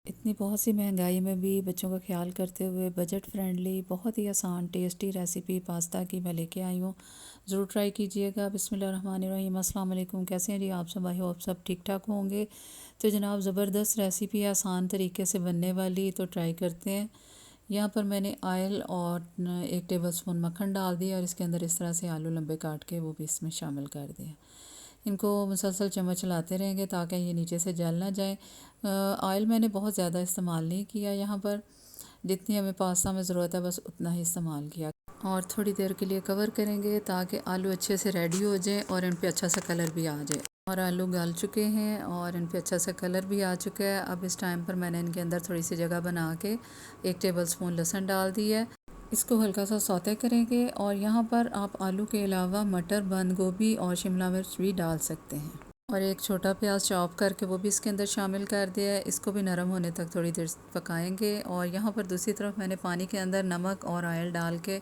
इतनी बहुत सी महंगाई में भी बच्चों का ख्याल करते हुए बजट फ्रेंडली बहुत ही आसान टेस्टी रेसिपी पास्ता की मैं लेके आई हूँ। ज़रूर ट्राई कीजिएगा। बिस्मिल्लाहिर्रहमानिर्रहीम। अस्सलाम वालेकुम। कैसे हैं जी आप सब? आई होप सब ठीक ठाक होंगे। तो जनाब ज़बरदस्त रेसिपी है, आसान तरीके से बनने वाली, तो ट्राई करते हैं। यहाँ पर मैंने ऑयल और 1 टेबल स्पून मक्खन डाल दिया और इसके अंदर इस तरह से आलू लंबे काट के वो भी इसमें शामिल कर दिया। इनको मुसलसल चम्मच चलाते रहेंगे ताकि ये नीचे से जल ना जाए। ऑयल मैंने बहुत ज़्यादा इस्तेमाल नहीं किया यहाँ पर, जितनी हमें पास्ता में ज़रूरत है बस उतना ही इस्तेमाल किया। और थोड़ी देर के लिए कवर करेंगे ताकि आलू अच्छे से रेडी हो जाए और इन पे अच्छा सा कलर भी आ जाए। और आलू गल चुके हैं और इन पे अच्छा सा कलर भी आ चुका है। अब इस टाइम पर मैंने इनके अंदर थोड़ी सी जगह बना के 1 टेबल स्पून लहसुन डाल दी है। इसको हल्का सा सौते करेंगे और यहाँ पर आप आलू के अलावा मटर, बंद गोभी और शिमला मिर्च भी डाल सकते हैं। और एक छोटा प्याज चॉप करके वो भी इसके अंदर शामिल कर दिया है। इसको भी नरम होने तक थोड़ी देर पकाएंगे। और यहाँ पर दूसरी तरफ मैंने पानी के अंदर नमक और ऑयल डाल के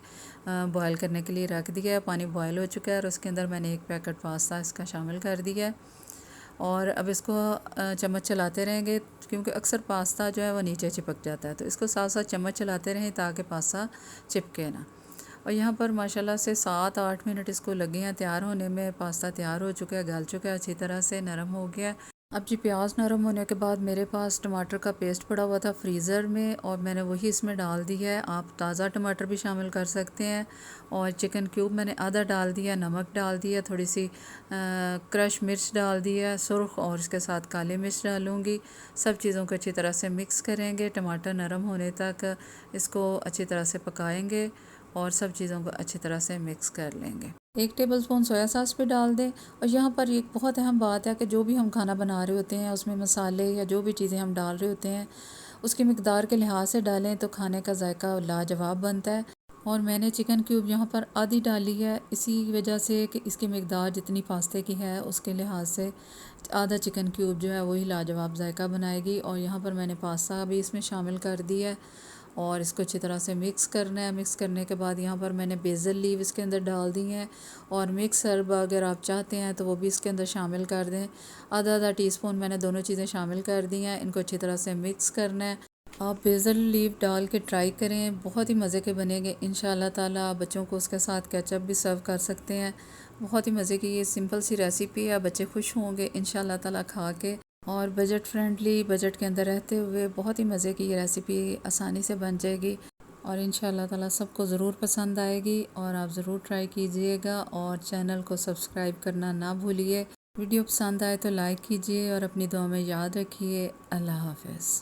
बॉयल करने के लिए रख दिया है। पानी बॉयल हो चुका है और उसके अंदर मैंने 1 पैकेट पास्ता इसका शामिल कर दिया है। और अब इसको चम्मच चलाते रहेंगे क्योंकि अक्सर पास्ता जो है वो नीचे चिपक जाता है, तो इसको साथ साथ चम्मच चलाते रहें ताकि पास्ता चिपके ना। और यहाँ पर माशाल्लाह से 7-8 मिनट इसको लगे हैं तैयार होने में। पास्ता तैयार हो चुका है, गल चुका है, अच्छी तरह से नरम हो गया है। अब जी प्याज नरम होने के बाद मेरे पास टमाटर का पेस्ट पड़ा हुआ था फ्रीज़र में और मैंने वही इसमें डाल दिया है। आप ताज़ा टमाटर भी शामिल कर सकते हैं। और चिकन क्यूब मैंने आधा डाल दिया, नमक डाल दिया, थोड़ी सी क्रश मिर्च डाल दिया सुर्ख, और इसके साथ काली मिर्च डालूँगी। सब चीज़ों को अच्छी तरह से मिक्स करेंगे। टमाटर नरम होने तक इसको अच्छी तरह से पकाएंगे और सब चीज़ों को अच्छी तरह से मिक्स कर लेंगे। 1 टेबल स्पून सोया सॉस भी डाल दें। और यहाँ पर एक बहुत अहम बात है कि जो भी हम खाना बना रहे होते हैं उसमें मसाले या जो भी चीज़ें हम डाल रहे होते हैं उसकी मिकदार के लिहाज से डालें तो खाने का जायका लाजवाब बनता है। और मैंने चिकन क्यूब यहाँ पर आधी डाली है, इसी वजह से कि इसकी मिकदार जितनी पास्ते की है उसके लिहाज से आधा चिकन क्यूब जो है वही लाजवाब जायका बनाएगी। और यहाँ पर मैंने पास्ता भी इसमें शामिल कर दिया है और इसको अच्छी तरह से मिक्स करना है। मिक्स करने के बाद यहाँ पर मैंने बेसल लीव इसके अंदर डाल दी हैं और मिक्स हर्ब अगर आप चाहते हैं तो वो भी इसके अंदर शामिल कर दें। आधा आधा टीस्पून मैंने दोनों चीज़ें शामिल कर दी हैं। इनको अच्छी तरह से मिक्स करना है। आप बेसल लीव डाल के ट्राई करें, बहुत ही मज़े के बनेंगे इंशाल्लाह ताला। आप बच्चों को उसके साथ केचप भी सर्व कर सकते हैं। बहुत ही मज़े की ये सिंपल सी रेसिपी है, बच्चे खुश होंगे इंशाल्लाह ताला खा के। और बजट फ्रेंडली, बजट के अंदर रहते हुए बहुत ही मज़े की ये रेसिपी आसानी से बन जाएगी और इंशाल्लाह ताला सबको ज़रूर पसंद आएगी। और आप ज़रूर ट्राई कीजिएगा और चैनल को सब्सक्राइब करना ना भूलिए। वीडियो पसंद आए तो लाइक कीजिए और अपनी दुआ में याद रखिए। अल्लाह हाफ़िज़।